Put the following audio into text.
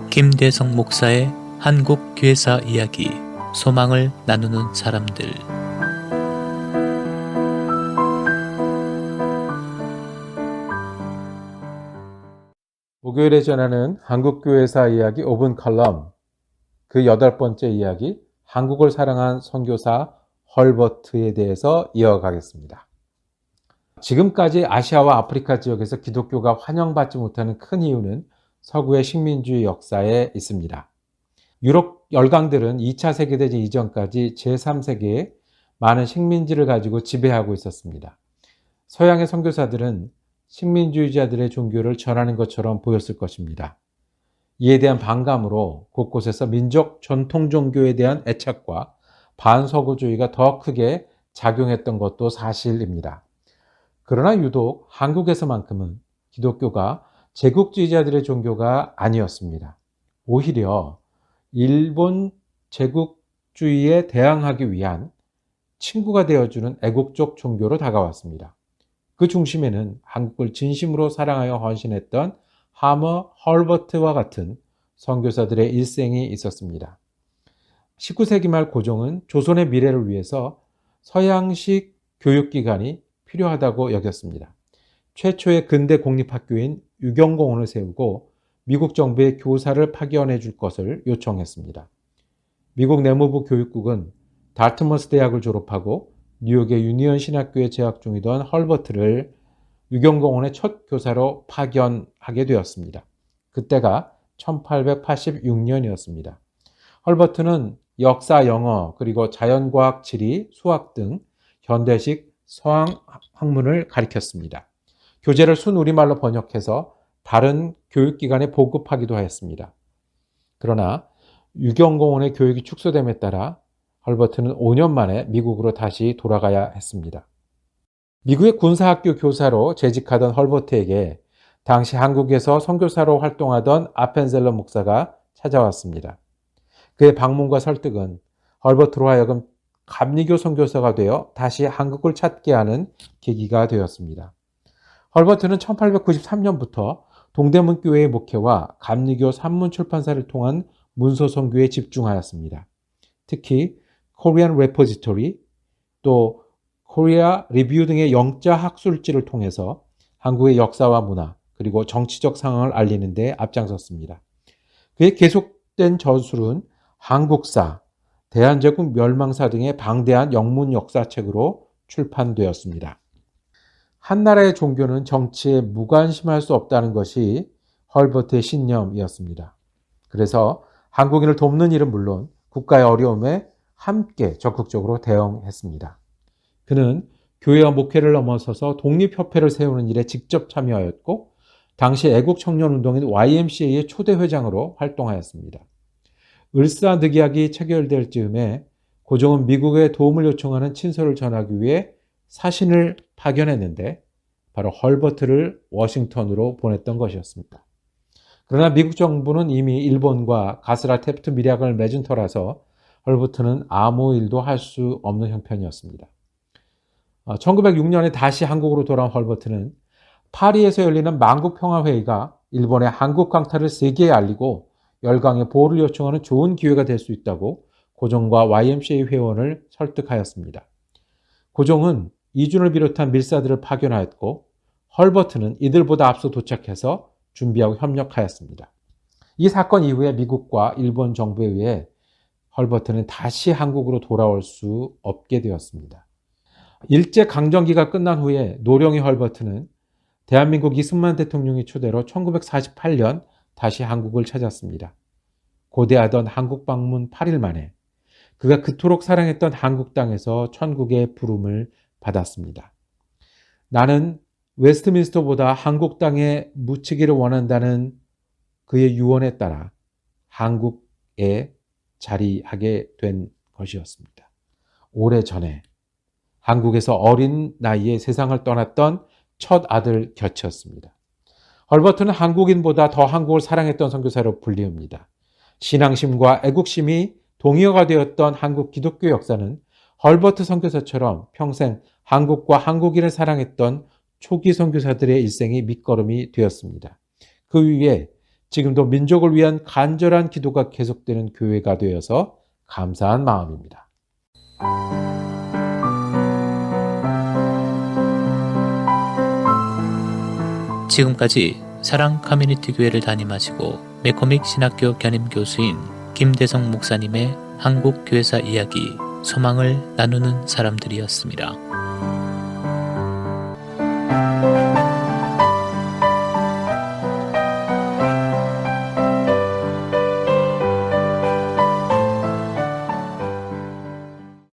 김대성 목사의 한국 교회사 이야기, 소망을 나누는 사람들. 목요일에 전하는 한국교회사 이야기 5분 컬럼, 그 8번째 이야기, 한국을 사랑한 선교사 헐버트에 대해서 이어가겠습니다. 지금까지 아시아와 아프리카 지역에서 기독교가 환영받지 못하는 큰 이유는 서구의 식민주의 역사에 있습니다. 유럽 열강들은 2차 세계대전 이전까지 제3세계에 많은 식민지를 가지고 지배하고 있었습니다. 서양의 선교사들은 식민주의자들의 종교를 전하는 것처럼 보였을 것입니다. 이에 대한 반감으로 곳곳에서 민족 전통 종교에 대한 애착과 반서구주의가 더 크게 작용했던 것도 사실입니다. 그러나 유독 한국에서만큼은 기독교가 제국주의자들의 종교가 아니었습니다. 오히려 일본 제국주의에 대항하기 위한 친구가 되어주는 애국적 종교로 다가왔습니다. 그 중심에는 한국을 진심으로 사랑하여 헌신했던 하머 헐버트와 같은 선교사들의 일생이 있었습니다. 19세기 말 고종은 조선의 미래를 위해서 서양식 교육기관이 필요하다고 여겼습니다. 최초의 근대 공립학교인 유경공원을 세우고 미국 정부에 교사를 파견해 줄 것을 요청했습니다. 미국 내무부 교육국은 다트머스 대학을 졸업하고 뉴욕의 유니언 신학교에 재학 중이던 헐버트를 유경공원의 첫 교사로 파견하게 되었습니다. 그때가 1886년이었습니다. 헐버트는 역사, 영어, 그리고 자연과학, 지리, 수학 등 현대식 서양 학문을 가르쳤습니다. 교재를 순우리말로 번역해서 다른 교육기관에 보급하기도 하였습니다. 그러나 유경공원의 교육이 축소됨에 따라 헐버트는 5년 만에 미국으로 다시 돌아가야 했습니다. 미국의 군사학교 교사로 재직하던 헐버트에게 당시 한국에서 선교사로 활동하던 아펜젤러 목사가 찾아왔습니다. 그의 방문과 설득은 헐버트로 하여금 감리교 선교사가 되어 다시 한국을 찾게 하는 계기가 되었습니다. 헐버트는 1893년부터 동대문 교회의 목회와 감리교 산문 출판사를 통한 문서 선교에 집중하였습니다. 특히 코리안 레포지토리, 또 코리아 리뷰 등의 영자 학술지를 통해서 한국의 역사와 문화, 그리고 정치적 상황을 알리는 데 앞장섰습니다. 그의 계속된 저술은 한국사, 대한제국 멸망사 등의 방대한 영문 역사책으로 출판되었습니다. 한 나라의 종교는 정치에 무관심할 수 없다는 것이 헐버트의 신념이었습니다. 그래서 한국인을 돕는 일은 물론 국가의 어려움에 함께 적극적으로 대응했습니다. 그는 교회와 목회를 넘어서서 독립협회를 세우는 일에 직접 참여하였고 당시 애국청년운동인 YMCA의 초대 회장으로 활동하였습니다. 을사늑약이 체결될 즈음에 고종은 미국에 도움을 요청하는 친서를 전하기 위해 사신을 파견했는데 바로 헐버트를 워싱턴으로 보냈던 것이었습니다. 그러나 미국 정부는 이미 일본과 가스라 테프트 밀약을 맺은 터라서 헐버트는 아무 일도 할 수 없는 형편이었습니다. 1906년에 다시 한국으로 돌아온 헐버트는 파리에서 열리는 만국평화회의가 일본의 한국 강탈을 세계에 알리고 열강의 보호를 요청하는 좋은 기회가 될 수 있다고 고종과 YMCA 회원을 설득하였습니다. 고종은 이준을 비롯한 밀사들을 파견하였고 헐버트는 이들보다 앞서 도착해서 준비하고 협력하였습니다. 이 사건 이후에 미국과 일본 정부에 의해 헐버트는 다시 한국으로 돌아올 수 없게 되었습니다. 일제강점기가 끝난 후에 노령의 헐버트는 대한민국 이승만 대통령의 초대로 1948년 다시 한국을 찾았습니다. 고대하던 한국 방문 8일 만에 그가 그토록 사랑했던 한국 땅에서 천국의 부름을 받았습니다. 나는 웨스트민스터보다 한국 땅에 묻히기를 원한다는 그의 유언에 따라 한국에 자리하게 된 것이었습니다. 오래전에 한국에서 어린 나이에 세상을 떠났던 첫 아들 곁이었습니다. 헐버트는 한국인보다 더 한국을 사랑했던 선교사로 불리웁니다. 신앙심과 애국심이 동의어가 되었던 한국 기독교 역사는 헐버트 선교사처럼 평생 한국과 한국인을 사랑했던 초기 선교사들의 일생이 밑거름이 되었습니다. 그 위에 지금도 민족을 위한 간절한 기도가 계속되는 교회가 되어서 감사한 마음입니다. 지금까지 사랑 커뮤니티 교회를 담임하시고 매코믹 신학교 겸임 교수인 김대성 목사님의 한국 교회사 이야기, 소망을 나누는 사람들이었습니다.